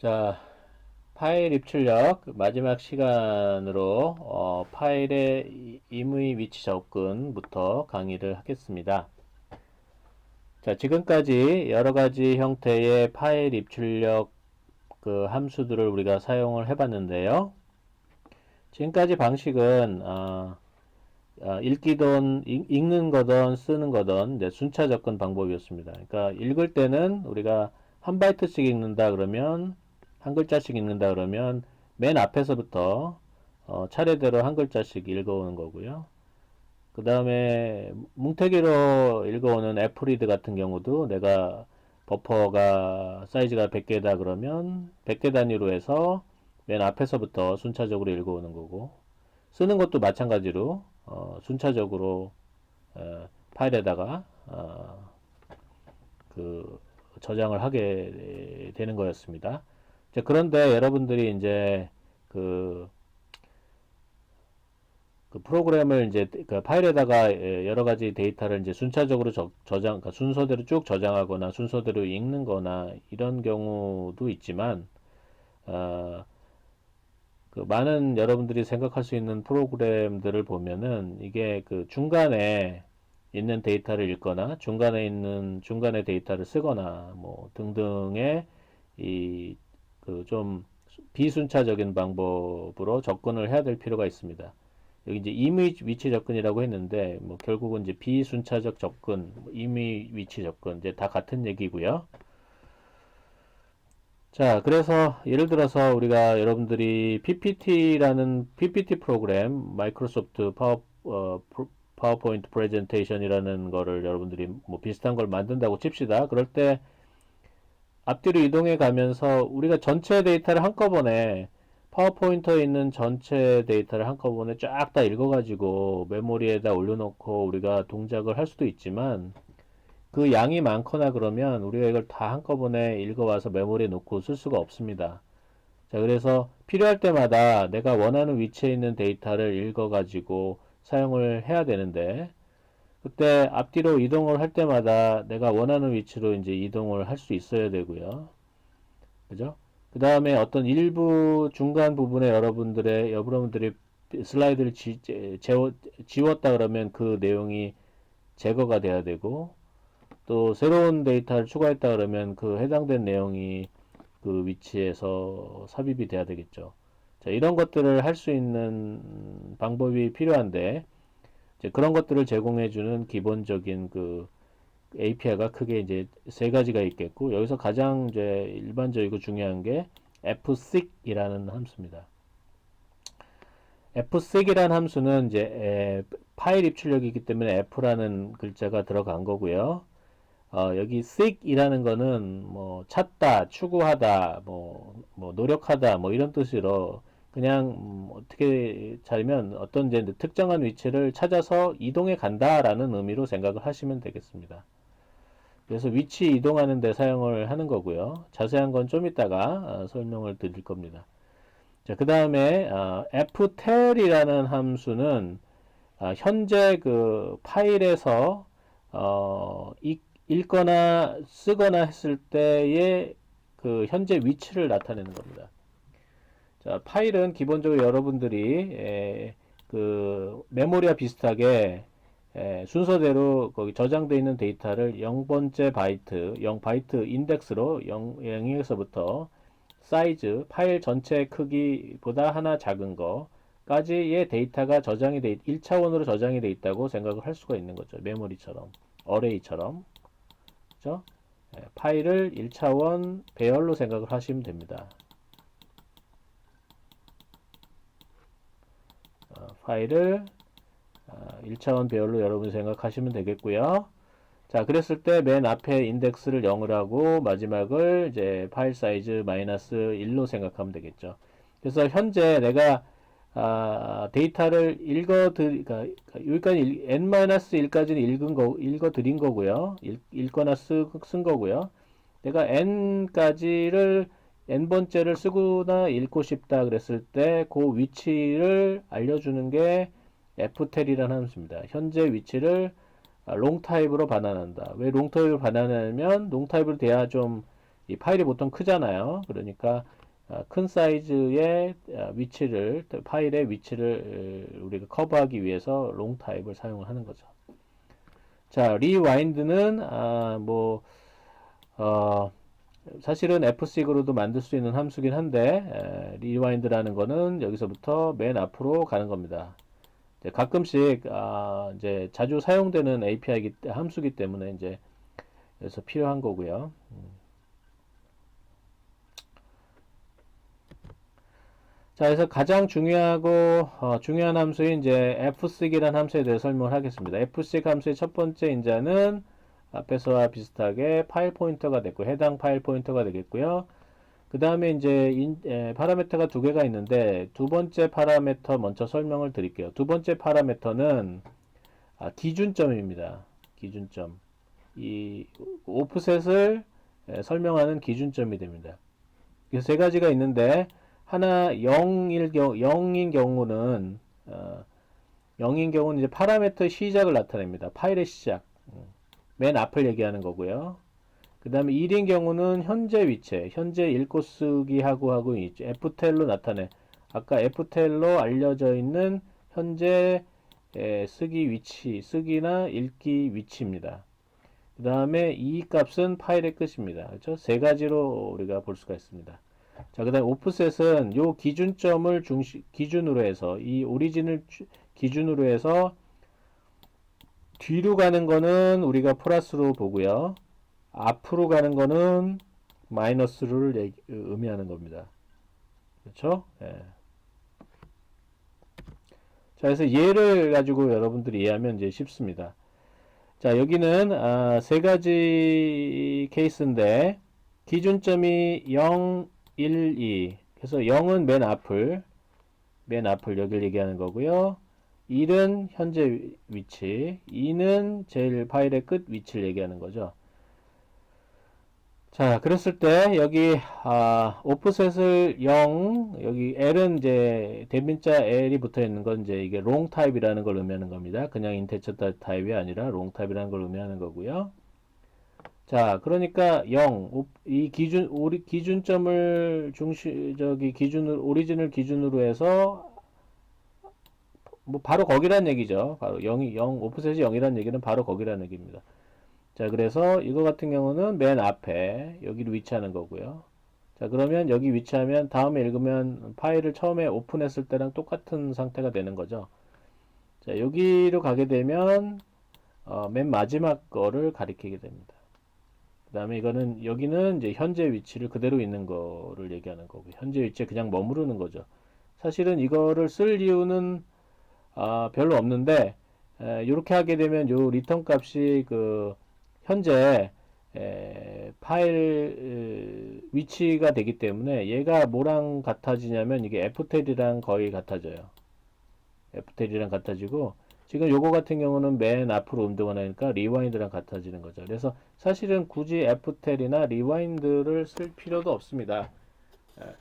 자, 파일 입출력 마지막 시간으로 파일의 임의 위치 접근부터 강의를 하겠습니다. 자, 지금까지 여러 가지 형태의 파일 입출력 그 함수들을 우리가 사용을 해봤는데요. 지금까지 방식은 읽는 거든 쓰는 거든 이제 순차 접근 방법이었습니다. 그러니까 읽을 때는 우리가 한 바이트씩 읽는다 그러면 한 글자씩 읽는다 그러면 맨 앞에서부터 차례대로 한 글자씩 읽어오는 거고요. 그 다음에 뭉태기로 읽어오는 애플리드 같은 경우도 내가 버퍼가 사이즈가 100개다 그러면 100개 단위로 해서 맨 앞에서부터 순차적으로 읽어오는 거고, 쓰는 것도 마찬가지로 순차적으로 파일에다가 그 저장을 하게 되는 거였습니다. 그런데 여러분들이 이제 그, 그 프로그램을 이제 그 파일에다가 여러 가지 데이터를 이제 순차적으로 저장, 그러니까 순서대로 쭉 저장하거나 순서대로 읽는거나 이런 경우도 있지만, 그 많은 여러분들이 생각할 수 있는 프로그램들을 보면은 이게 그 중간에 있는 데이터를 읽거나 중간에 데이터를 쓰거나 뭐 등등의 이 그 좀 비순차적인 방법으로 접근을 해야 될 필요가 있습니다. 여기 이제 임의 위치 접근이라고 했는데 뭐 결국은 이제 비순차적 접근, 임의 위치 접근 이제 다 같은 얘기고요. 자, 그래서 예를 들어서 우리가 여러분들이 PPT라는 PPT 프로그램, 마이크로소프트 파워포인트 프레젠테이션이라는 거를 여러분들이 뭐 비슷한 걸 만든다고 칩시다. 그럴 때 앞뒤로 이동해 가면서 우리가 전체 데이터를 한꺼번에 파워포인터에 있는 전체 데이터를 한꺼번에 쫙 다 읽어가지고 메모리에다 올려놓고 우리가 동작을 할 수도 있지만, 그 양이 많거나 그러면 우리가 이걸 다 한꺼번에 읽어와서 메모리에 놓고 쓸 수가 없습니다. 자, 그래서 필요할 때마다 내가 원하는 위치에 있는 데이터를 읽어가지고 사용을 해야 되는데, 그때 앞뒤로 이동을 할 때마다 내가 원하는 위치로 이제 이동을 할 수 있어야 되고요. 그죠? 그 다음에 어떤 일부 중간 부분에 여러분들이 슬라이드를 지웠다 그러면 그 내용이 제거가 돼야 되고, 또 새로운 데이터를 추가했다 그러면 그 해당된 내용이 그 위치에서 삽입이 돼야 되겠죠. 자, 이런 것들을 할 수 있는 방법이 필요한데, 이제 그런 것들을 제공해주는 기본적인 그 API가 크게 이제 세 가지가 있겠고, 여기서 가장 이제 일반적이고 중요한 게 fsec이라는 함수입니다. fsec이라는 함수는 이제 파일 입출력이기 때문에 f라는 글자가 들어간 거고요. 여기 seek이라는 거는 뭐 찾다, 추구하다, 뭐 노력하다, 뭐 이런 뜻으로 그냥 어떻게 자면 어떤 이제 특정한 위치를 찾아서 이동해 간다라는 의미로 생각을 하시면 되겠습니다. 그래서 위치 이동하는 데 사용을 하는 거고요. 자세한 건 좀 이따가 설명을 드릴 겁니다. 자, 그 다음에 ftel이라는 함수는 현재 그 파일에서 읽거나 쓰거나 했을 때의 그 현재 위치를 나타내는 겁니다. 자, 파일은 기본적으로 여러분들이 그 메모리와 비슷하게 순서대로 거기 저장되어 있는 데이터를 0번째 바이트, 0바이트 인덱스로 0에서부터 사이즈, 파일 전체 크기보다 하나 작은 거까지의 데이터가 저장이 돼, 1차원으로 저장이 돼 있다고 생각을 할 수가 있는 거죠. 메모리처럼, 어레이처럼. 그죠? 파일을 1차원 배열로 생각을 하시면 됩니다. 파일을 1차원 배열로 여러분이 생각하시면 되겠고요. 자, 그랬을 때 맨 앞에 인덱스를 0을 하고 마지막을 이제 파일 사이즈 마이너스 1로 생각하면 되겠죠. 그래서 현재 내가 데이터를 그러니까 여기까지 n-1까지는 읽어드린 거고요. 읽거나 쓴 거고요. 내가 n번째를 쓰거나 읽고 싶다 그랬을 때 그 위치를 알려주는 게 ftel이라는 함수입니다. 현재 위치를 롱타입으로 반환한다. 왜 롱타입으로 반환하냐면 롱타입으로 돼야 좀 이 파일이 보통 크잖아요. 그러니까 큰 사이즈의 위치를, 파일의 위치를 우리가 커버하기 위해서 롱 타입을 사용을 하는 거죠. 자, 리와인드는 사실은 fsig으로도 만들 수 있는 함수긴 한데 리와인드라는 거는 여기서부터 맨 앞으로 가는 겁니다. 가끔씩 이제 자주 사용되는 함수기 때문에 이제 그래서 필요한 거고요. 자, 그래서 가장 중요한 함수인 이제 fsig이라는 함수에 대해 설명을 하겠습니다. fsig 함수의 첫 번째 인자는 앞에서와 비슷하게 파일 포인터가 됐고 해당 파일 포인터가 되겠고요. 그 다음에 이제 파라미터가 두 개가 있는데 두 번째 파라미터 먼저 설명을 드릴게요. 두 번째 파라미터는 기준점입니다. 기준점. 이 오프셋을 설명하는 기준점이 됩니다. 그래서 세 가지가 있는데 하나 0인 경우는 0인 경우는 이제 파라미터의 시작을 나타냅니다. 파일의 시작. 맨 앞을 얘기하는 거고요. 그 다음에 1인 경우는 현재 위치, 현재 읽고 쓰기 하고 있죠. ftel로 나타내. 아까 ftel로 알려져 있는 현재 쓰기 위치, 쓰기나 읽기 위치입니다. 그 다음에 이 값은 파일의 끝입니다. 그렇죠? 세 가지로 우리가 볼 수가 있습니다. 자, 그 다음에 오프셋은 요 기준점을 기준으로 해서 이 오리진을 기준으로 해서 뒤로 가는 거는 우리가 플러스로 보고요. 앞으로 가는 거는 마이너스를 의미하는 겁니다. 그렇죠? 예. 자, 그래서 얘를 가지고 여러분들이 이해하면 이제 쉽습니다. 자, 여기는 세 가지 케이스인데 기준점이 0, 1, 2. 그래서 0은 맨 앞을 여기를 얘기하는 거고요. 1은 현재 위치, 2는 제일 파일의 끝 위치를 얘기하는 거죠. 자, 그랬을 때 여기 오프셋을 0, 여기 L은 이제 대문자 L이 붙어 있는 건 이제 이게 롱 타입이라는 걸 의미하는 겁니다. 그냥 인테저 타입이 아니라 롱 타입이라는 걸 의미하는 거고요. 자, 그러니까 0, 이 기준점을 오리진을 기준으로 해서 뭐 바로 거기란 얘기죠. 바로 0, 오프셋이 0이란 얘기는 바로 거기란 얘기입니다. 자, 그래서 이거 같은 경우는 맨 앞에 여기를 위치하는 거고요. 자, 그러면 여기 위치하면 다음에 읽으면 파일을 처음에 오픈했을 때랑 똑같은 상태가 되는 거죠. 자, 여기로 가게 되면 맨 마지막 거를 가리키게 됩니다. 그 다음에 여기는 이제 현재 위치를 그대로 있는 거를 얘기하는 거고 현재 위치에 그냥 머무르는 거죠. 사실은 이거를 쓸 이유는 별로 없는데 이렇게 하게 되면 요 리턴 값이 그 현재 파일 위치가 되기 때문에 얘가 뭐랑 같아지냐면 이게 ftel이랑 거의 같아져요. ftel이랑 같아지고 지금 요거 같은 경우는 맨 앞으로 운동을 하니까 리와인드랑 같아지는 거죠. 그래서 사실은 굳이 ftel이나 리와인드를 쓸 필요도 없습니다.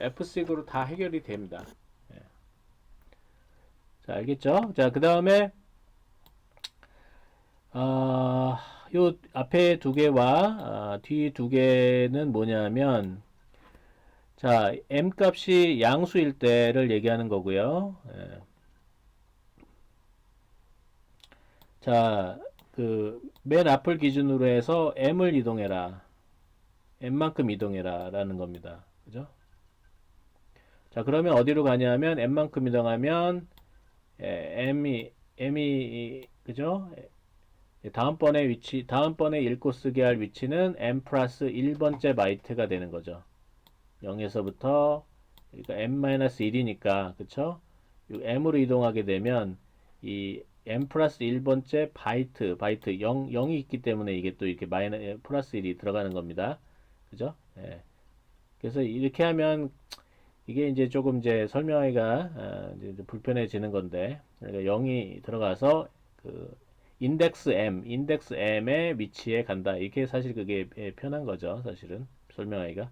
fsig으로 다 해결이 됩니다. 자, 알겠죠? 자, 그 다음에 요 앞에 두 개와 뒤 두 개는 뭐냐면 자, m 값이 양수일 때를 얘기하는 거고요. 자, 그 맨 앞을 기준으로 해서 m을 이동해라. m만큼 이동해라 라는 겁니다. 그죠? 자, 그러면 어디로 가냐면 m만큼 이동하면 m이 그죠? 다음번에 읽고 쓰게 할 위치는 m 플러스 1번째 바이트가 되는 거죠. 0에서부터 그러니까 m-1이니까 그쵸? m으로 이동하게 되면 이 m 플러스 1번째 바이트 0이 있기 때문에 이게 또 이렇게 플러스 1이 들어가는 겁니다. 그죠? 예. 그래서 이렇게 하면 이게 이제 조금 이제 설명하기가 이제 불편해지는 건데 그러니까 0이 들어가서 그 인덱스 M의 위치에 간다. 이게 사실 그게 편한 거죠. 사실은 설명하기가.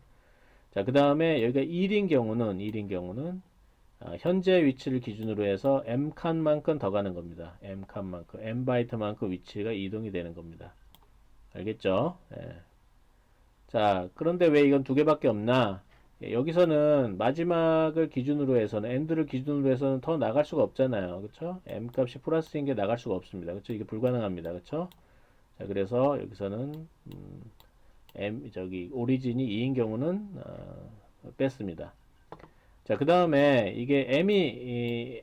자, 그 다음에 여기가 1인 경우는 현재 위치를 기준으로 해서 M 칸만큼 더 가는 겁니다. M 칸만큼, M 바이트만큼 위치가 이동이 되는 겁니다. 알겠죠? 예. 자, 그런데 왜 이건 두 개밖에 없나? 예, 여기서는 마지막을 기준으로 해서는 end를 기준으로 해서는 더 나갈 수가 없잖아요. 그쵸? m 값이 플러스인 게 나갈 수가 없습니다. 그쵸? 이게 불가능합니다. 그쵸? 자, 그래서 여기서는 저기 오리진이 2인 경우는 뺐습니다. 자, 그 다음에 이게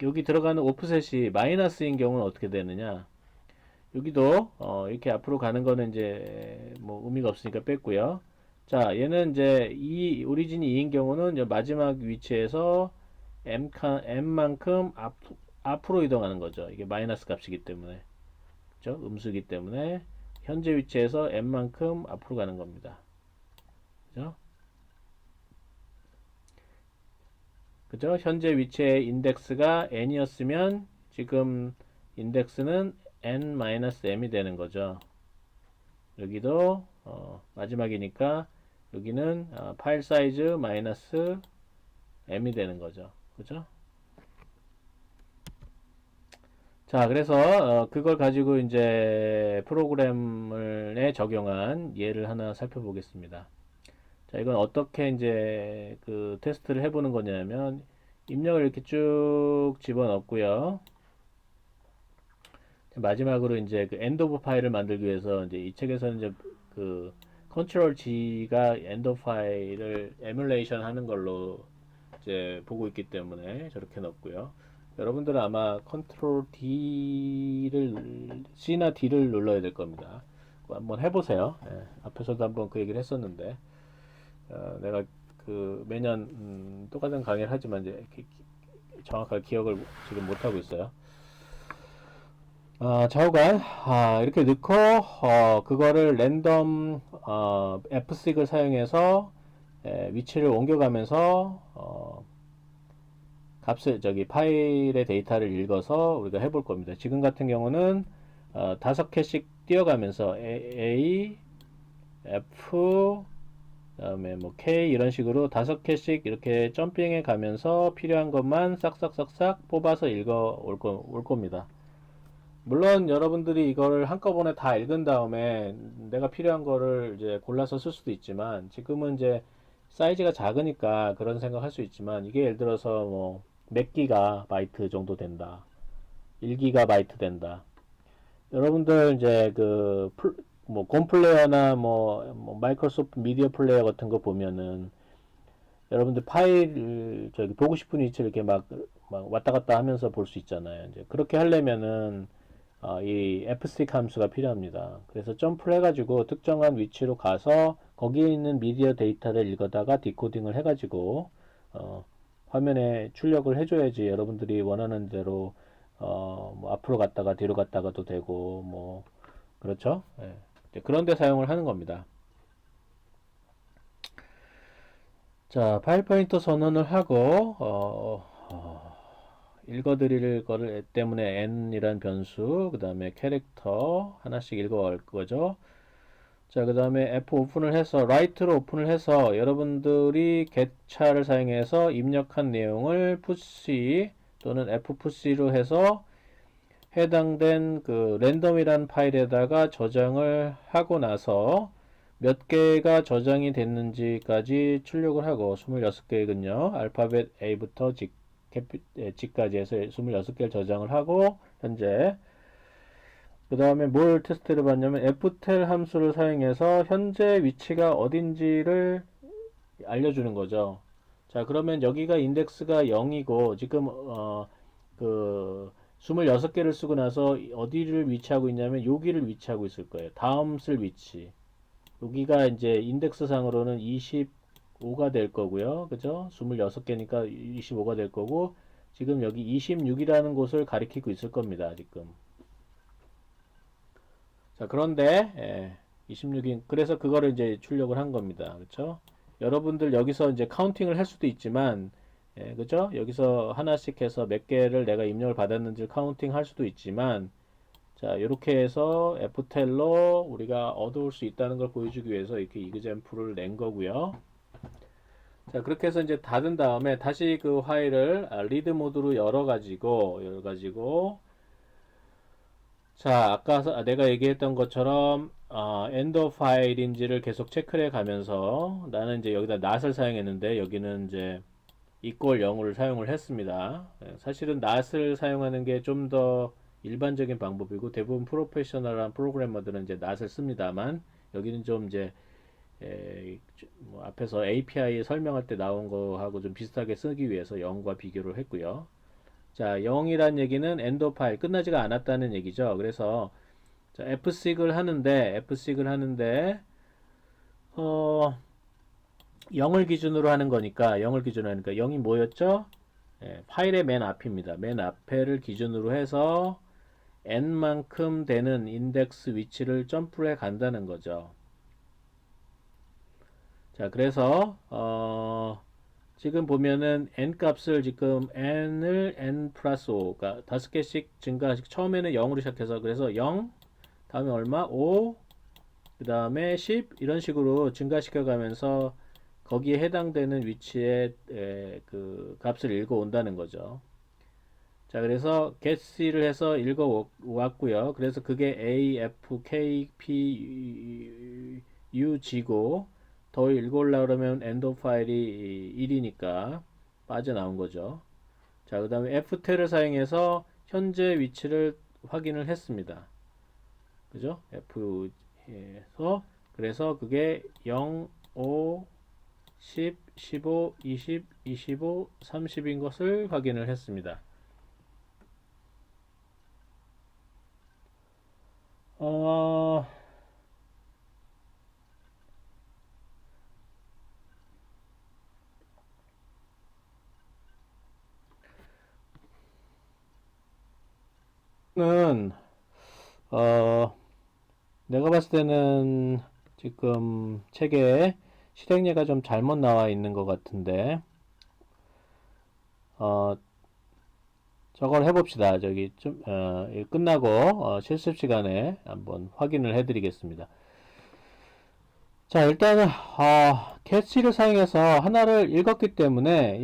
여기 들어가는 오프셋이 마이너스인 경우는 어떻게 되느냐? 여기도 이렇게 앞으로 가는 거는 이제 뭐 의미가 없으니까 뺐고요. 자, 얘는 이제 이 오리진이 2인 경우는 마지막 위치에서 m만큼 앞으로 이동하는 거죠. 이게 마이너스 값이기 때문에. 그죠? 음수이기 때문에 현재 위치에서 m만큼 앞으로 가는 겁니다. 그죠? 그죠? 현재 위치의 인덱스가 n이었으면 지금 인덱스는 n-m이 되는 거죠. 여기도 마지막이니까 여기는 파일 사이즈 마이너스 m이 되는 거죠. 그죠? 자, 그래서 그걸 가지고 이제 프로그램에 적용한 예를 하나 살펴보겠습니다. 자, 이건 어떻게 이제 그 테스트를 해보는 거냐면 입력을 이렇게 쭉 집어넣고요. 마지막으로 이제 그 엔드 오브 파일을 만들기 위해서 이제 이 책에서는 이제 그 컨트롤 G가 엔드 오브 파일을 에뮬레이션 하는 걸로 이제 보고 있기 때문에 저렇게 넣었고요. 여러분들은 아마 컨트롤 C나 D를 눌러야 될 겁니다. 한번 해보세요. 예, 앞에서도 한번 그 얘기를 했었는데, 내가 그 매년 똑같은 강의를 하지만 이제 정확하게 기억을 지금 못하고 있어요. 좌우간 이렇게 넣고 그거를 랜덤 fsig을 사용해서 위치를 옮겨가면서 값을 저기 파일의 데이터를 읽어서 우리가 해볼 겁니다. 지금 같은 경우는 5개씩 띄어가면서 A, F, 그다음에 뭐 K 이런 식으로 5개씩 이렇게 점핑해 가면서 필요한 것만 싹싹싹싹 뽑아서 읽어 올 겁니다. 물론 여러분들이 이거를 한꺼번에 다 읽은 다음에 내가 필요한 거를 이제 골라서 쓸 수도 있지만 지금은 이제 사이즈가 작으니까 그런 생각 할 수 있지만 이게 예를 들어서 뭐 몇 기가 바이트 정도 된다. 1기가 바이트 된다. 여러분들 이제 뭐 곰플레어나 뭐 마이크로소프트 미디어 플레이어 같은 거 보면은 여러분들 파일 저기 보고 싶은 위치를 이렇게 막 왔다 갔다 하면서 볼 수 있잖아요. 이제 그렇게 하려면은 이 fstick 함수가 필요합니다. 그래서 점프를 해가지고 특정한 위치로 가서 거기에 있는 미디어 데이터를 읽어다가 디코딩을 해가지고 화면에 출력을 해줘야지 여러분들이 원하는 대로 뭐 앞으로 갔다가 뒤로 갔다가도 되고 뭐 그렇죠? 예. 그런 데 사용을 하는 겁니다. 자, 파일 포인터 선언을 하고 읽어드릴 거를 때문에 n이란 변수, 그 다음에 캐릭터 하나씩 읽어갈 거죠. 자, 그 다음에 F 오픈을 해서 write로 오픈을 해서 여러분들이 get차를 사용해서 입력한 내용을 push 또는 fpush로 해서 해당된 그 랜덤이란 파일에다가 저장을 하고 나서 몇 개가 저장이 됐는지까지 출력을 하고 26개군요. 알파벳 A부터 G까지 해서 26개를 저장을 하고 현재 그 다음에 뭘 테스트를 받냐면 ftel 함수를 사용해서 현재 위치가 어딘지를 알려주는 거죠. 자, 그러면 여기가 인덱스가 0이고 지금 그 26개를 쓰고 나서 어디를 위치하고 있냐면 여기를 위치하고 있을 거예요. 다음 쓸 위치. 여기가 이제 인덱스 상으로는 25가 될 거고요. 그죠? 26개니까 25가 될 거고 지금 여기 26이라는 곳을 가리키고 있을 겁니다. 지금. 자, 그런데 26인 그래서 그거를 이제 출력을 한 겁니다. 그렇죠? 여러분들 여기서 이제 카운팅을 할 수도 있지만 그죠? 여기서 하나씩 해서 몇 개를 내가 입력을 받았는지 카운팅 할 수도 있지만 자, 이렇게 해서 ftel로 우리가 얻어올 수 있다는 걸 보여주기 위해서 이렇게 example를 낸 거고요. 자, 그렇게 해서 이제 닫은 다음에 다시 그 파일을 리드 모드로 열어가지고 자, 아까 내가 얘기했던 것처럼 엔더 파일인지를 계속 체크를 해 가면서 나는 이제 여기다 not을 사용했는데 여기는 이제 equal 0을 사용을 했습니다. 사실은 not을 사용하는 게 좀 더 일반적인 방법이고 대부분 프로페셔널한 프로그래머들은 이제 not을 씁니다만 여기는 좀 이제 뭐 앞에서 API 설명할 때 나온 거하고 좀 비슷하게 쓰기 위해서 0과 비교를 했고요. 자, 0이란 얘기는 엔더 파일 끝나지가 않았다는 얘기죠. 그래서 자, fsig을 하는데 어 0을 기준으로 하는 거니까 0을 기준으로 하니까 0이 뭐였죠? 파일의 맨 앞입니다. 맨 앞에를 기준으로 해서 n만큼 되는 인덱스 위치를 점프를 해 간다는 거죠. 자, 그래서 지금 보면은 n 값을 지금 n을 n 플러스 5, 그러니까 5개씩 증가씩 처음에는 0으로 시작해서 그래서 0, 다음에 얼마? 5, 그 다음에 10 이런 식으로 증가시켜 가면서 거기에 해당되는 위치에 그 값을 읽어 온다는 거죠. 자, 그래서 getC를 해서 읽어 왔고요. 그래서 그게 A, F, K, P, U, G고 더 읽어 올라 그러면 엔드 파일이 1이니까 빠져나온 거죠. 자, 그 다음에 ftel을 사용해서 현재 위치를 확인을 했습니다. 그죠? F에서 그래서 그게 0, 5, 10, 15, 20, 25, 30인 것을 확인을 했습니다. 어, 는, 어, 내가 봤을 때는 지금 책에 실행례가 좀 잘못 나와 있는 것 같은데, 어, 저걸 해봅시다. 저기 좀, 끝나고, 실습 시간에 한번 확인을 해드리겠습니다. 자, 일단은, 캐치를 사용해서 하나를 읽었기 때문에,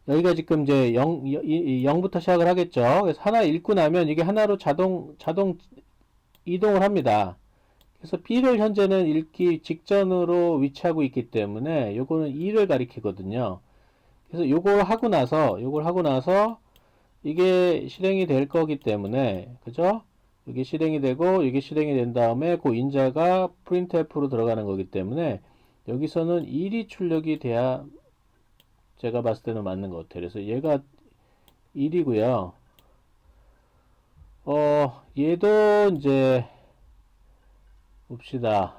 여기가 지금 이제 0부터 시작을 하겠죠. 그래서 하나 읽고 나면 이게 하나로 자동 이동을 합니다. 그래서 B를 현재는 읽기 직전으로 위치하고 있기 때문에 요거는 2를 가리키거든요. 그래서 요걸 하고 나서 이게 실행이 될 거기 때문에 그죠? 이게 실행이 되고 이게 실행이 된 다음에 그 인자가 printf로 들어가는 거기 때문에 여기서는 1이 출력이 돼야 제가 봤을 때는 맞는 것 같아요. 그래서 얘가 1이고요. 얘도 이제 봅시다.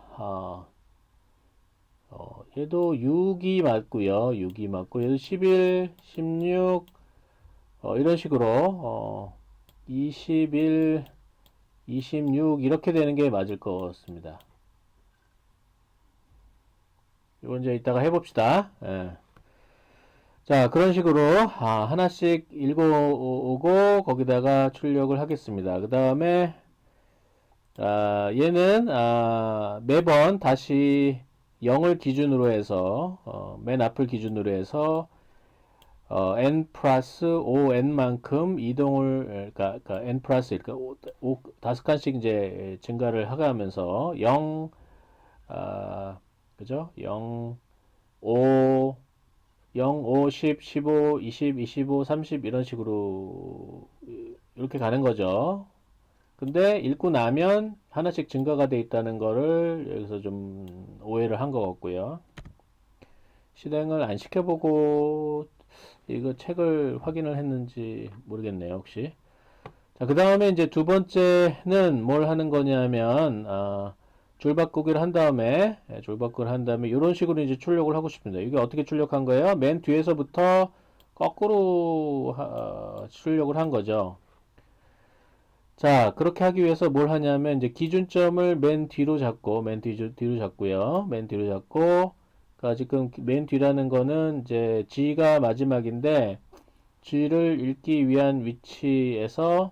얘도 6이 맞고요. 6이 맞고 얘도 11, 16 이런 식으로 21, 26 이렇게 되는 게 맞을 것 같습니다. 이건 이제 이따가 해봅시다. 예. 자, 그런 식으로 하나씩 읽어오고 거기다가 출력을 하겠습니다. 그 다음에 얘는 매번 다시 0을 기준으로 해서 맨 앞을 기준으로 해서 n 플러스 5n만큼 이동을 그러니까 n 플러스 그러니까 5칸씩 이제 증가를 하면서 0 그죠? 0 5 0 5 10 15 20 25 30 이런 식으로 이렇게 가는 거죠. 근데 읽고 나면 하나씩 증가가 돼 있다는 거를 여기서 좀 오해를 한 것 같고요. 실행을 안 시켜보고 이거 책을 확인을 했는지 모르겠네요, 혹시. 자, 그 다음에 이제 두 번째는 뭘 하는 거냐면, 줄바꾸기를 한 다음에, 줄바꾸기를 한 다음에, 이런 식으로 이제 출력을 하고 싶습니다. 이게 어떻게 출력한 거예요? 맨 뒤에서부터 거꾸로 출력을 한 거죠. 자, 그렇게 하기 위해서 뭘 하냐면, 이제 기준점을 맨 뒤로 잡고, 뒤로 잡고요. 맨 뒤로 잡고, 그러니까 지금 맨 뒤라는 거는 이제 G가 마지막인데, G를 읽기 위한 위치에서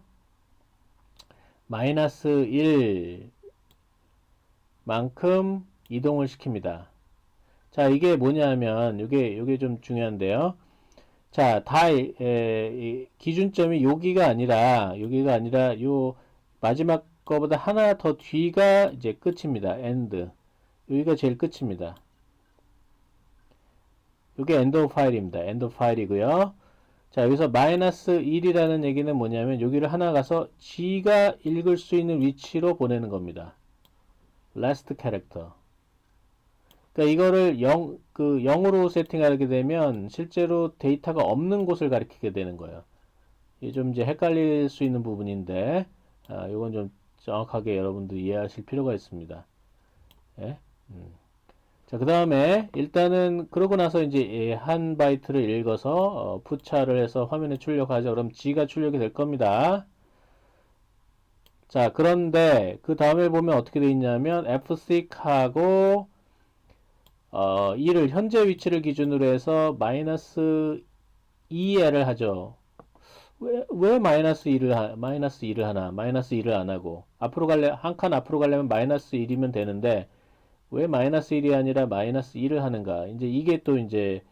마이너스 1만큼 이동을 시킵니다. 자, 이게 뭐냐면, 요게 좀 중요한데요. 자, 이 기준점이 여기가 아니라 요 마지막 거보다 하나 더 뒤가 이제 끝입니다. end. 여기가 제일 끝입니다. 이게 end of file입니다. end of file이고요. 자, 여기서 마이너스 1이라는 얘기는 뭐냐면 여기를 하나 가서 G가 읽을 수 있는 위치로 보내는 겁니다. last character. 그러니까 이거를 0으로 세팅하게 되면 실제로 데이터가 없는 곳을 가리키게 되는 거예요. 이게 좀 이제 헷갈릴 수 있는 부분인데, 이건 좀 정확하게 여러분들 이해하실 필요가 있습니다. 예? 자, 그 다음에 일단은 그러고 나서 이제 한 바이트를 읽어서 푸차를 해서 화면에 출력하죠. 그럼 G가 출력이 될 겁니다. 자, 그런데 그 다음에 보면 어떻게 되어 있냐면 F6하고 2를 현재 위치를 기준으로 해서 마이너스 2L을 하죠. 왜 마이너스 2를 하나? 마이너스 2를 안 하고 한 칸 앞으로 가려면 마이너스 1이면 되는데 왜 마이너스 1이 아니라 마이너스 2를 하는가? 이제 이게 또 이제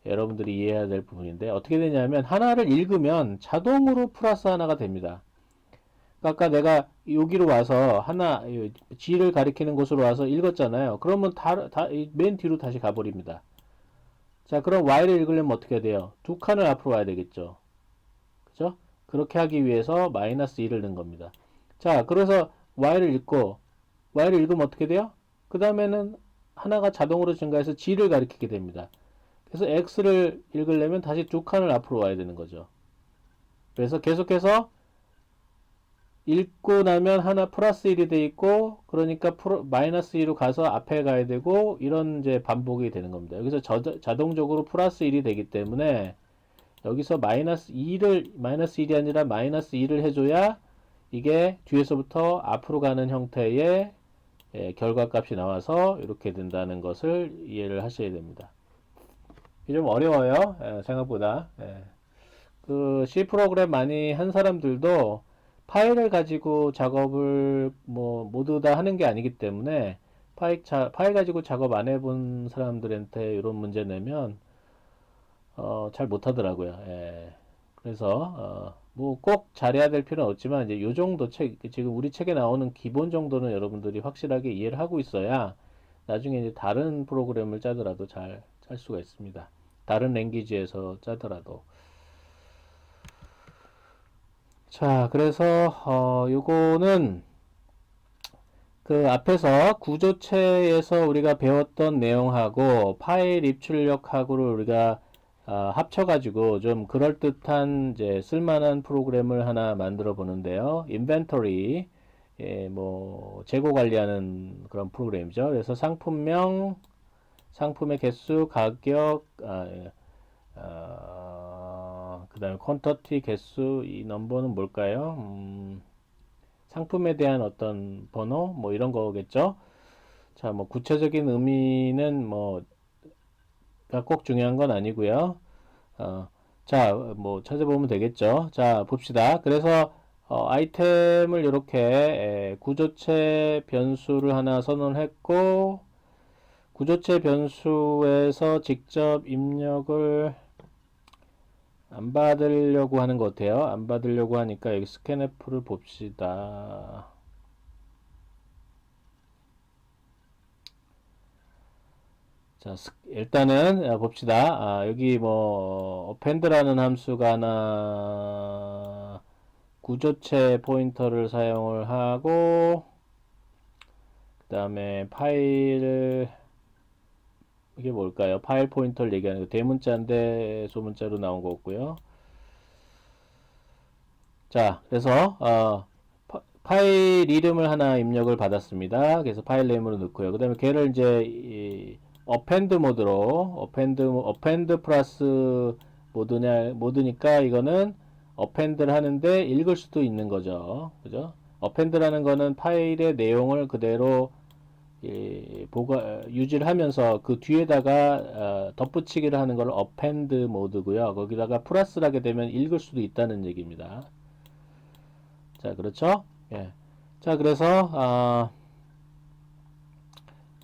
여러분들이 이해해야 될 부분인데 어떻게 되냐면 하나를 읽으면 자동으로 플러스 하나가 됩니다. 그러니까 아까 내가 여기로 와서 G를 가리키는 곳으로 와서 읽었잖아요. 그러면 맨 뒤로 다시 가버립니다. 자, 그럼 Y를 읽으려면 어떻게 돼요? 두 칸을 앞으로 와야 되겠죠. 그죠? 그렇게 하기 위해서 마이너스 2를 넣은 겁니다. 자, 그래서 Y를 읽으면 어떻게 돼요? 그 다음에는 하나가 자동으로 증가해서 G를 가리키게 됩니다. 그래서 X를 읽으려면 다시 두 칸을 앞으로 와야 되는 거죠. 그래서 계속해서 읽고 나면 하나 플러스 1이 돼 있고, 그러니까 마이너스 2로 가서 앞에 가야 되고, 이런 이제 반복이 되는 겁니다. 여기서 자동적으로 플러스 1이 되기 때문에, 여기서 마이너스 1이 아니라 마이너스 2를 해줘야 이게 뒤에서부터 앞으로 가는 형태의 결과값이 나와서 이렇게 된다는 것을 이해를 하셔야 됩니다. 이게 좀 어려워요. 생각보다. 그 C 프로그램 많이 한 사람들도 파일을 가지고 작업을 모두 다 하는 게 아니기 때문에 파일 가지고 작업 안 해본 사람들한테 이런 문제 내면 잘 못하더라고요. 그래서 뭐 꼭 잘해야 될 필요는 없지만 이제 요 정도 지금 우리 책에 나오는 기본 정도는 여러분들이 확실하게 이해를 하고 있어야 나중에 이제 다른 프로그램을 짜더라도 잘 짤 수가 있습니다. 다른 랭귀지에서 짜더라도. 자, 그래서 요거는 그 앞에서 구조체에서 우리가 배웠던 내용하고 파일 입출력하고를 우리가 합쳐가지고 좀 그럴듯한 이제 쓸만한 프로그램을 하나 만들어 보는데요. 인벤토리, 뭐 재고 관리하는 그런 프로그램이죠. 그래서 상품명, 상품의 개수, 가격, 그 다음에 퀀터티 개수, 이 넘버는 뭘까요? 상품에 대한 어떤 번호, 뭐 이런 거겠죠. 자, 뭐 구체적인 의미는 꼭 중요한 건 아니고요. 자, 뭐 찾아보면 되겠죠. 자, 봅시다. 그래서 아이템을 이렇게 구조체 변수를 하나 선언했고, 구조체 변수에서 직접 입력을 안 받으려고 하는 것 같아요. 안 받으려고 하니까 여기 스캔F를 봅시다. 자, 일단은 봅시다. 여기 뭐 append라는 함수가 하나 구조체 포인터를 사용을 하고, 그 다음에 이게 뭘까요? 파일 포인터를 얘기하는 거 대문자인데 소문자로 나온 거고요. 자, 그래서 파일 이름을 하나 입력을 받았습니다. 그래서 파일 네임으로 넣고요. 그 다음에 걔를 이제 append 모드로 append 플러스 모드니까 이거는 append를 하는데 읽을 수도 있는 거죠. 그죠? append라는 거는 파일의 내용을 그대로 유지를 하면서 그 뒤에다가 덧붙이기를 하는 걸 append 모드고요. 거기다가 플러스를 하게 되면 읽을 수도 있다는 얘기입니다. 자, 그렇죠? 예. 자, 그래서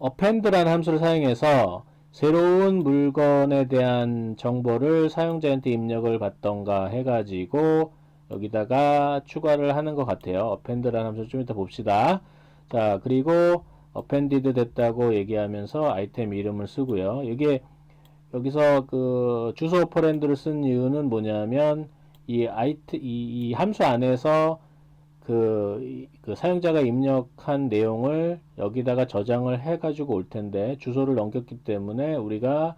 append라는 함수를 사용해서 새로운 물건에 대한 정보를 사용자한테 입력을 받던가 해가지고 여기다가 추가를 하는 것 같아요. append라는 함수 좀 이따 봅시다. 자, 그리고 appended 됐다고 얘기하면서 아이템 이름을 쓰고요. 이게 여기서 그 주소 오퍼랜드를 쓴 이유는 뭐냐면 이 함수 안에서 그 사용자가 입력한 내용을 여기다가 저장을 해가지고 올 텐데 주소를 넘겼기 때문에 우리가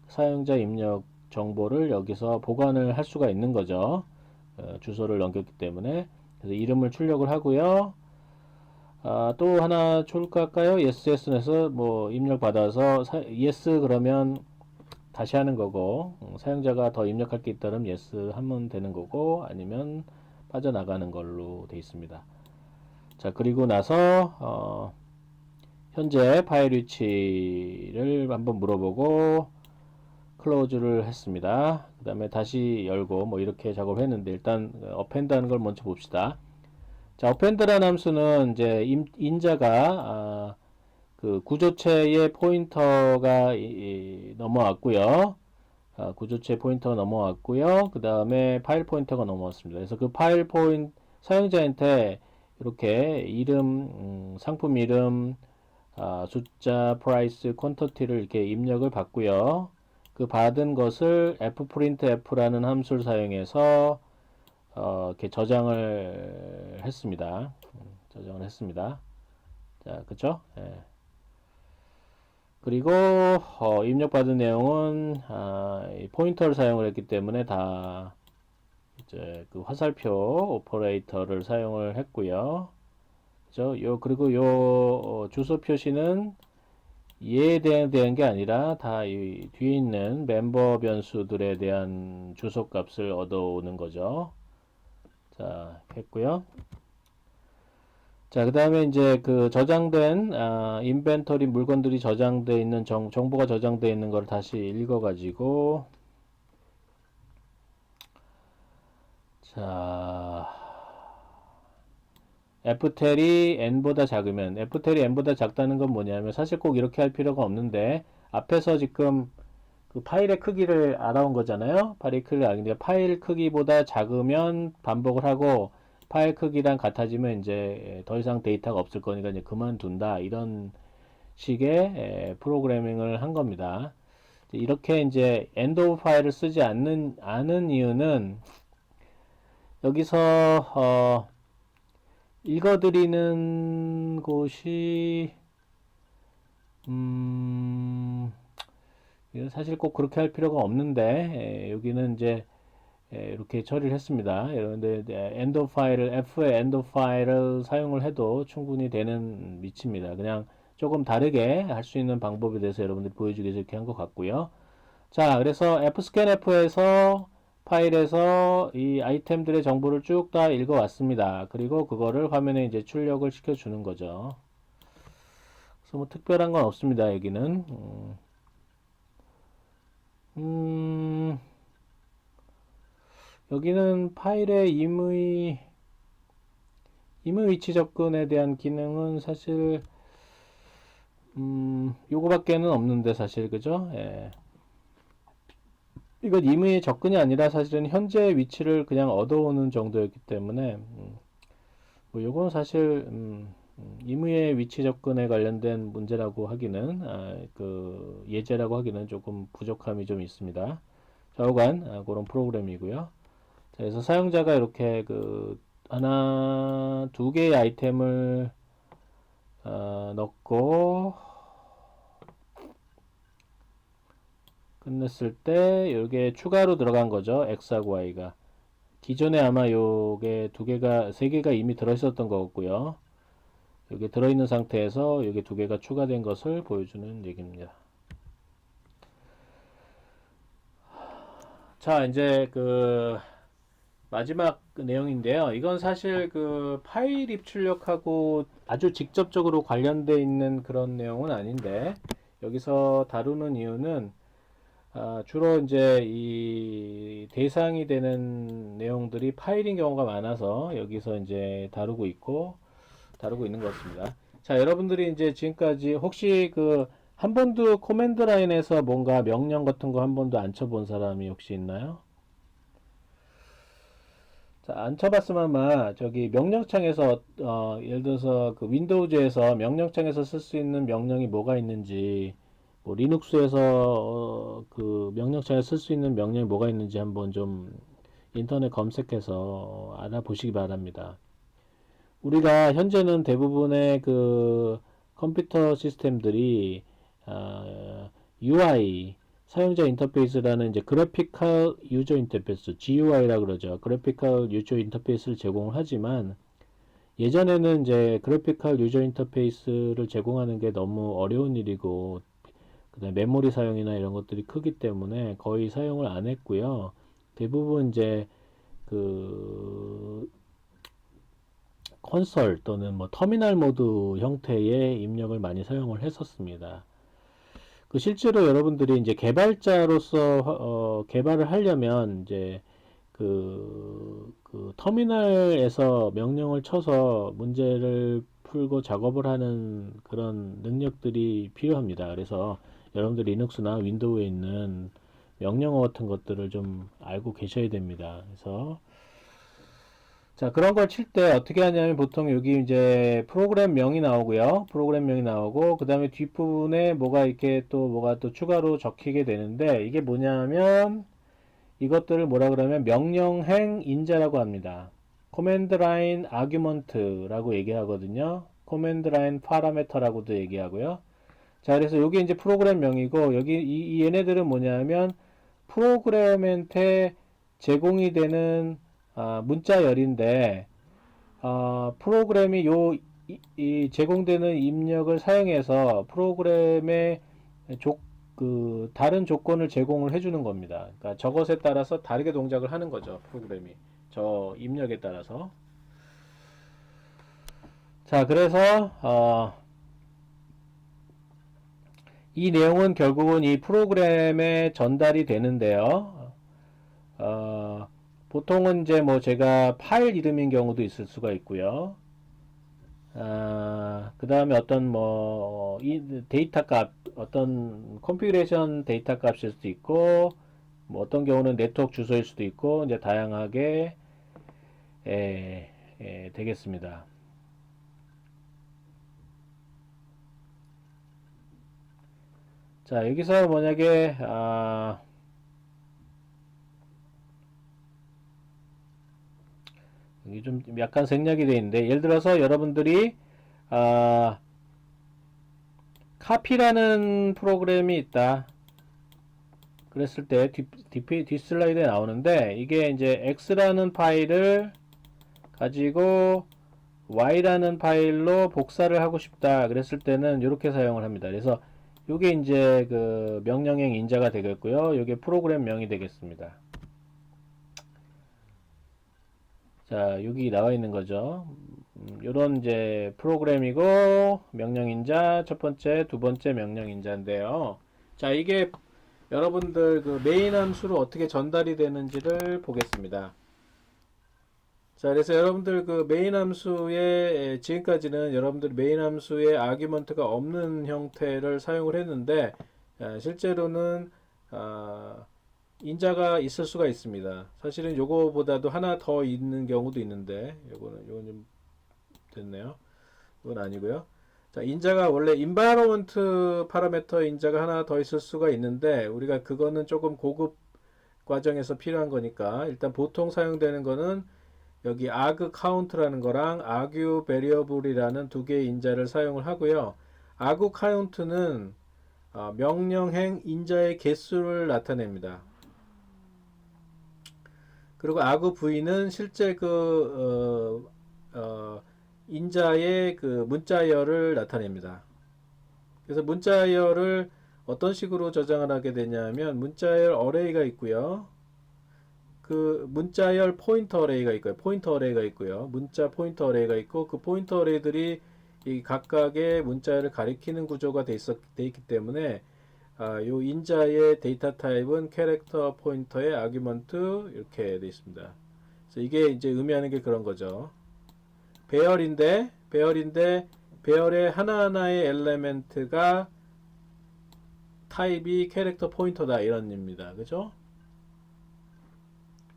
사용자 입력 정보를 여기서 보관을 할 수가 있는 거죠. 주소를 넘겼기 때문에. 그래서 이름을 출력을 하고요. 또 하나 출력할까요? yes 뭐 입력 받아서 yes 그러면 다시 하는 거고, 사용자가 더 입력할 게 있다면 yes 하면 되는 거고, 아니면 빠져나가는 걸로 되어 있습니다. 자, 그리고 나서 현재 파일 위치를 한번 물어보고 클로즈를 했습니다. 그 다음에 다시 열고 뭐 이렇게 작업을 했는데, 일단 append 하는 걸 먼저 봅시다. 자, append라는 함수는 이제 인자가 그 구조체의 포인터가 넘어왔고요. 구조체 포인터가 넘어왔고요. 그 다음에 파일 포인터가 넘어왔습니다. 그래서 그 파일 사용자한테 이렇게 이름, 상품 이름, 숫자, 프라이스, 퀀터티를 이렇게 입력을 받고요. 그 받은 것을 fprintf라는 함수를 사용해서 이렇게 저장을 했습니다. 저장을 했습니다. 자, 그쵸? 예. 그리고 입력받은 내용은 포인터를 사용을 했기 때문에 다 이제 그 화살표 오퍼레이터를 사용을 했고요. 그죠? 그리고 주소 표시는 얘에 대한 게 아니라 다 이 뒤에 있는 멤버 변수들에 대한 주소 값을 얻어오는 거죠. 자, 했고요. 자, 그 다음에 이제 그 저장된, 인벤토리 물건들이 저장되어 있는 정보가 저장되어 있는 걸 다시 읽어가지고, 자, f텔이 n보다 작으면, f텔이 n보다 작다는 건 뭐냐면, 사실 꼭 이렇게 할 필요가 없는데, 앞에서 지금 그 파일의 크기를 알아온 거잖아요. 파일 크기보다 작으면 반복을 하고, 파일 크기랑 같아지면 이제 더 이상 데이터가 없을 거니까 이제 그만둔다. 이런 식의 프로그래밍을 한 겁니다. 이렇게 이제 end of 파일을 쓰지 않은 이유는 여기서 읽어드리는 곳이 사실 꼭 그렇게 할 필요가 없는데 여기는 이제 이렇게 처리를 했습니다. 그런데 end of 파일을 F의 end of 파일을 사용을 해도 충분히 되는 위치입니다. 그냥 조금 다르게 할 수 있는 방법에 대해서 여러분들이 보여주기 위해서 이렇게 한 것 같고요. 자, 그래서 fscanf에서 파일에서 이 아이템들의 정보를 쭉 다 읽어왔습니다. 그리고 그거를 화면에 이제 출력을 시켜주는 거죠. 그래서 뭐 특별한 건 없습니다. 여기는. 여기는 파일의 임의 위치 접근에 대한 기능은 사실 요거밖에는 없는데 사실 그죠? 예. 이건 임의의 접근이 아니라 사실은 현재 위치를 그냥 얻어오는 정도였기 때문에 뭐 요건 사실 임의의 위치 접근에 관련된 문제라고 하기는 그 예제라고 하기는 조금 부족함이 좀 있습니다. 좌우간 그런 프로그램이고요. 자, 그래서 사용자가 이렇게 그 하나, 두 개의 아이템을 넣고 끝냈을 때 이게 추가로 들어간 거죠. X하고 Y가. 기존에 아마 요게 세 개가 이미 들어있었던 거고요. 여기 들어있는 상태에서 여기 두 개가 추가된 것을 보여주는 얘기입니다. 자, 이제 그 마지막 내용인데요. 이건 사실 그 파일 입출력하고 아주 직접적으로 관련되어 있는 그런 내용은 아닌데 여기서 다루는 이유는 주로 이제 이 대상이 되는 내용들이 파일인 경우가 많아서 여기서 이제 다루고 있는 것 같습니다. 자, 여러분들이 이제 지금까지 혹시 그 한 번도 코맨드 라인에서 뭔가 명령 같은 거 한 번도 안 쳐본 사람이 혹시 있나요? 자, 안 쳐봤으면 아마 저기 명령창에서 예를 들어서 그 윈도우즈에서 명령창에서 쓸 수 있는 명령이 뭐가 있는지, 뭐 리눅스에서 그 명령창에 쓸 수 있는 명령이 뭐가 있는지 한번 좀 인터넷 검색해서 알아보시기 바랍니다. 우리가 현재는 대부분의 그 컴퓨터 시스템들이 UI 사용자 인터페이스라는 이제 그래픽컬 유저 인터페이스 GUI라 그러죠. 그래픽컬 유저 인터페이스를 제공을 하지만 예전에는 이제 그래픽컬 유저 인터페이스를 제공하는 게 너무 어려운 일이고 그다음에 메모리 사용이나 이런 것들이 크기 때문에 거의 사용을 안 했고요. 대부분 이제 그 콘솔 또는 뭐 터미널 모드 형태의 입력을 많이 사용을 했었습니다. 그 실제로 여러분들이 이제 개발자로서 개발을 하려면 이제 그 터미널에서 명령을 쳐서 문제를 풀고 작업을 하는 그런 능력들이 필요합니다. 그래서 여러분들 리눅스나 윈도우에 있는 명령어 같은 것들을 좀 알고 계셔야 됩니다. 그래서 자, 그런 걸 칠 때 어떻게 하냐면 보통 여기 이제 프로그램명이 나오고요. 프로그램명이 나오고 그 다음에 뒷부분에 뭐가 이렇게 또 뭐가 또 추가로 적히게 되는데 이게 뭐냐면 이것들을 뭐라 그러면 명령행 인자라고 합니다. command line argument라고 얘기하거든요. command line parameter라고도 얘기하고요. 자, 그래서 여기 이제 프로그램명이고 여기 이 얘네들은 뭐냐면 프로그램한테 제공이 되는 문자열인데 프로그램이 이 제공되는 입력을 사용해서 프로그램의 다른 조건을 제공을 해주는 겁니다. 그러니까 저것에 따라서 다르게 동작을 하는 거죠. 프로그램이 저 입력에 따라서. 자, 그래서 이 내용은 결국은 이 프로그램에 전달이 되는데요. 보통은 이제 뭐 제가 파일 이름인 경우도 있을 수가 있고요. 그 다음에 어떤 뭐 이 데이터 값, 어떤 컨피그레이션 데이터 값일 수도 있고, 뭐 어떤 경우는 네트워크 주소일 수도 있고, 이제 다양하게 되겠습니다. 자, 여기서 만약에 이게 좀 약간 생략이 되어 있는데 예를 들어서 여러분들이 카피라는 프로그램이 있다. 그랬을 때 뒷슬라이드에 나오는데 이게 이제 x라는 파일을 가지고 y라는 파일로 복사를 하고 싶다. 그랬을 때는 이렇게 사용을 합니다. 그래서 이게 이제 그 명령행 인자가 되겠고요. 이게 프로그램명이 되겠습니다. 자, 여기 나와 있는 거죠. 요런 이제 프로그램이고 명령인자 첫 번째, 두 번째 명령인자인데요. 자, 이게 여러분들 그 메인 함수로 어떻게 전달이 되는지를 보겠습니다. 자, 그래서 여러분들 그 메인 함수에 지금까지는 여러분들 메인 함수에 아규먼트가 없는 형태를 사용을 했는데 실제로는 인자가 있을 수가 있습니다. 사실은 요거보다도 하나 더 있는 경우도 있는데 요거는 좀 됐네요. 이건 아니고요. 자, 인자가 원래 environment 파라미터 인자가 하나 더 있을 수가 있는데 우리가 그거는 조금 고급 과정에서 필요한 거니까 일단 보통 사용되는 거는 여기 arg count라는 거랑 argue variable이라는 두 개의 인자를 사용을 하고요. arg count는 명령행 인자의 개수를 나타냅니다. 그리고 arg v는 실제 인자의 그 문자열을 나타냅니다. 그래서 문자열을 어떤 식으로 저장을 하게 되냐면 문자열 어레이가 있고요. 그 문자열 포인터 어레이가 있고요. 포인터 어레이가 있고요. 문자 포인터 어레이가 있고 그 포인터 어레이들이 이 각각의 문자열을 가리키는 구조가 돼 있기 때문에 요 인자의 데이터 타입은 캐릭터 포인터의 아규먼트 이렇게 돼 있습니다. 그래서 이게 이제 의미하는 게 그런 거죠. 배열의 하나하나의 엘레멘트가 타입이 캐릭터 포인터다 이런 의미입니다. 그죠?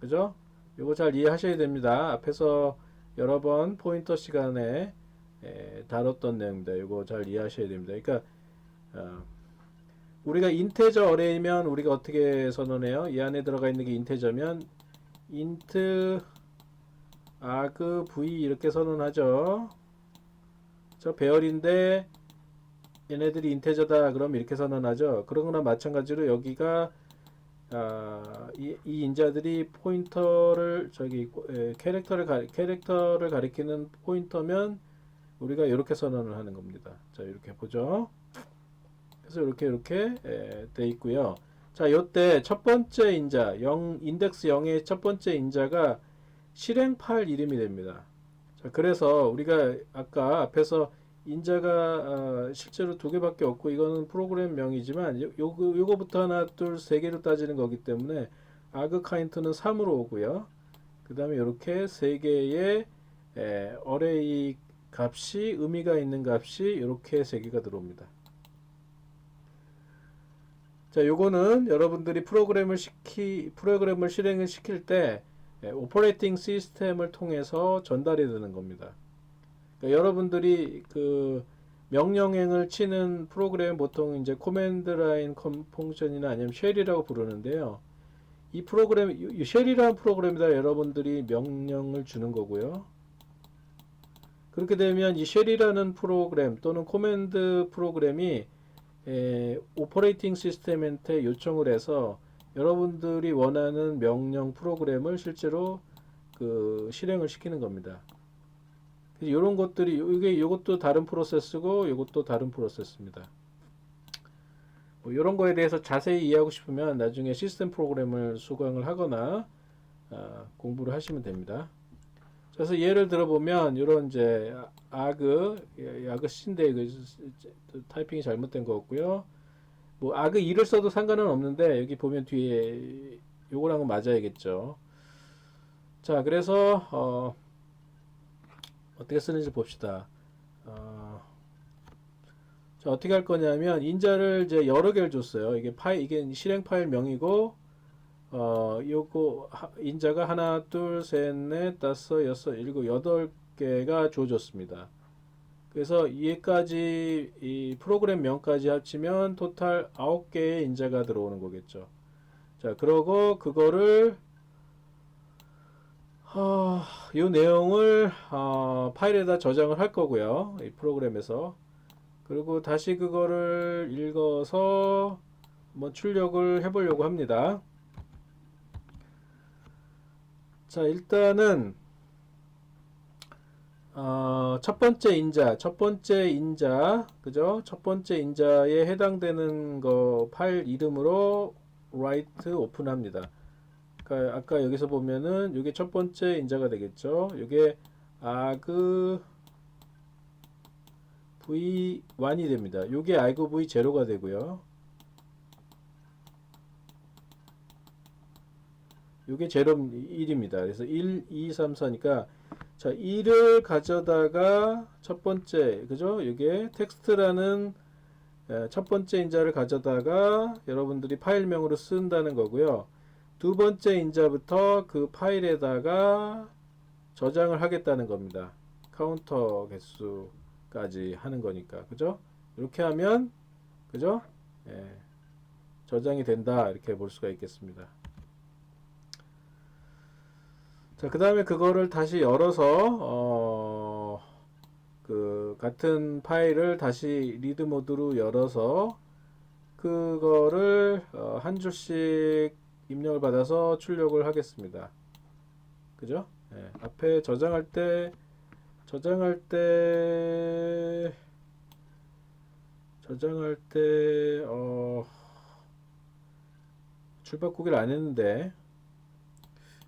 그죠? 요거 잘 이해하셔야 됩니다. 앞에서 여러 번 포인터 시간에 다뤘던 내용입니다. 요거 잘 이해하셔야 됩니다. 그러니까 어, 우리가 인테저 어레이면 우리가 어떻게 선언해요? 이 안에 들어가 있는 게 인테저면 int arg v 이렇게 선언하죠. 저 배열인데 얘네들이 인테저다 그럼 이렇게 선언하죠. 그런 거나 마찬가지로 여기가 이 인자들이 포인터를 캐릭터를 가리키는 포인터면 우리가 이렇게 선언을 하는 겁니다. 자, 이렇게 보죠. 그래서 이렇게 돼 있고요. 자, 요때 첫 번째 인자 인덱스 0의 첫 번째 인자가 실행 파일 이름이 됩니다. 자, 그래서 우리가 아까 앞에서 인자가 실제로 두 개밖에 없고 이거는 프로그램 명이지만 요거부터 하나 둘 세 개로 따지는 거기 때문에 argcount는 3으로 오고요. 그 다음에 이렇게 세 개의 어레이 값이 의미가 있는 값이 이렇게 세 개가 들어옵니다. 자, 요거는 여러분들이 프로그램을 실행을 시킬 때 오퍼레이팅 시스템을 통해서 전달이 되는 겁니다. 그러니까 여러분들이 그 명령행을 치는 프로그램 보통 이제 코맨드 라인 펑션이나 아니면 쉘이라고 부르는데요. 이 프로그램, 이 쉘이라는 프로그램에다 여러분들이 명령을 주는 거고요. 그렇게 되면 이 쉘이라는 프로그램 또는 코맨드 프로그램이 오퍼레이팅 시스템한테 요청을 해서 여러분들이 원하는 명령 프로그램을 실제로 그 실행을 시키는 겁니다. 이런 것들이 이것도 다른 프로세스고 이것도 다른 프로세스입니다. 뭐 이런 거에 대해서 자세히 이해하고 싶으면 나중에 시스템 프로그램을 수강을 하거나 공부를 하시면 됩니다. 그래서 예를 들어보면 이런 이제 아그 C인데 타이핑이 잘못된 거 같고요. 뭐 아그 2를 써도 상관은 없는데 여기 보면 뒤에 요거랑은 맞아야겠죠. 자, 그래서 어떻게 쓰는지 봅시다. 자, 어떻게 할 거냐면 인자를 이제 여러 개를 줬어요. 이게 실행 파일 명이고 요거 인자가 하나, 둘, 셋, 넷, 다섯, 여섯, 일곱, 여덟 개가 주어졌습니다. 그래서 얘까지 이 프로그램 명까지 합치면 토탈 9개의 인자가 들어오는 거겠죠. 자, 그러고 그거를 이 내용을 파일에다 저장을 할 거고요. 이 프로그램에서. 그리고 다시 그거를 읽어서 한번 출력을 해보려고 합니다. 자, 일단은 첫 번째 인자, 그죠? 첫 번째 인자에 해당되는 거 파일 이름으로 write 오픈합니다. 그러니까 아까 여기서 보면은 이게 첫 번째 인자가 되겠죠. 이게 arg v1이 됩니다. 이게 arg v0가 되고요. 이게 제로 1입니다. 그래서 1, 2, 3, 4니까 자, 1을 가져다가 첫 번째, 그죠? 이게 텍스트라는 첫 번째 인자를 가져다가 여러분들이 파일명으로 쓴다는 거고요. 두 번째 인자부터 그 파일에다가 저장을 하겠다는 겁니다. 카운터 개수까지 하는 거니까, 그죠? 이렇게 하면, 그죠? 저장이 된다. 이렇게 볼 수가 있겠습니다. 자, 그 다음에 그거를 다시 열어서 그 같은 파일을 다시 리드 모드로 열어서 그거를 한 줄씩 입력을 받아서 출력을 하겠습니다. 그죠? 앞에 저장할 때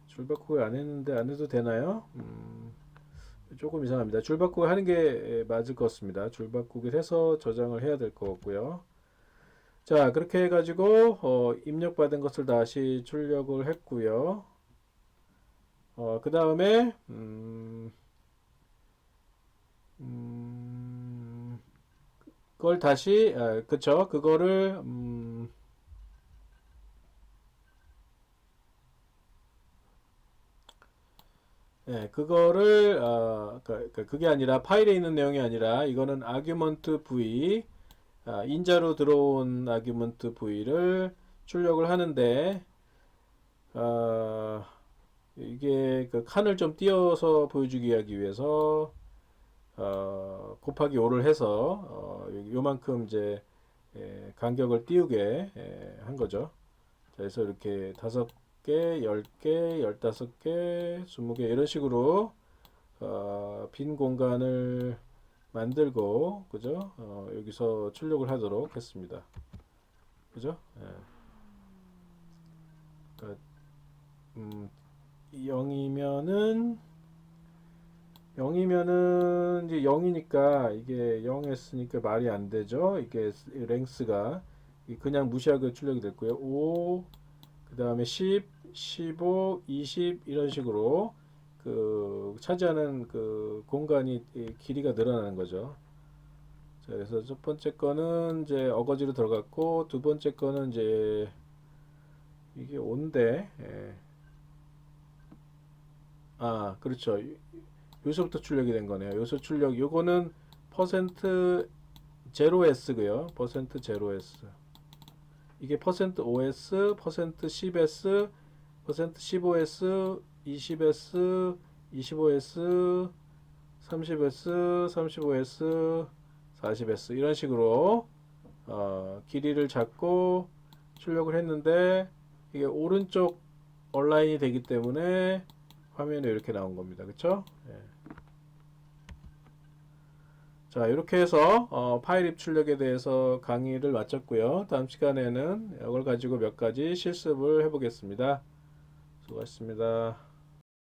줄바꾸기를 안 했는데 안 해도 되나요? 조금 이상합니다. 줄바꾸기 하는 게 맞을 것 같습니다. 줄바꾸기를 해서 저장을 해야 될 것 같고요. 자, 그렇게 해가지고 입력받은 것을 다시 출력을 했고요. 그 다음에 그걸 다시 그쵸 그거를 예, 그거를 그게 아니라 파일에 있는 내용이 아니라 이거는 아규먼트 v 인자로 들어온 아규먼트 v를 출력을 하는데 어, 이게 그 칸을 좀 띄어서 보여주기 하기 위해서 곱하기 5를 해서 요만큼 이제 간격을 띄우게 한 거죠. 자, 그래서 이렇게 5개, 10개, 15개, 20개 이런 식으로 빈 공간을 만들고 그죠? 여기서 출력을 하도록 했습니다. 그죠? 예. 그러니까, 0이면은 이제 0이니까 이게 0 했으니까 말이 안 되죠. 이게 랭스가 그냥 무시하고 출력이 됐고요. 5, 그 다음에 10, 15, 20 이런 식으로 그 차지하는 그 공간이 길이가 늘어나는 거죠. 자, 그래서 첫 번째 거는 이제 어거지로 들어갔고 두 번째 거는 이제 이게 5인데 그렇죠. 여기서부터 출력이 된 거네요. 여기서 출력 요거는 퍼센트 0s고요. 퍼센트 0s. 이게 퍼센트 5s, 퍼센트 10s, 퍼센트 15s, 20s, 25s, 30s, 35s, 40s 이런 식으로 길이를 잡고 출력을 했는데 이게 오른쪽 얼라인이 되기 때문에 화면에 이렇게 나온 겁니다. 그쵸? 예. 자, 이렇게 해서 파일 입출력에 대해서 강의를 마쳤고요. 다음 시간에는 이걸 가지고 몇 가지 실습을 해보겠습니다. 수고하셨습니다.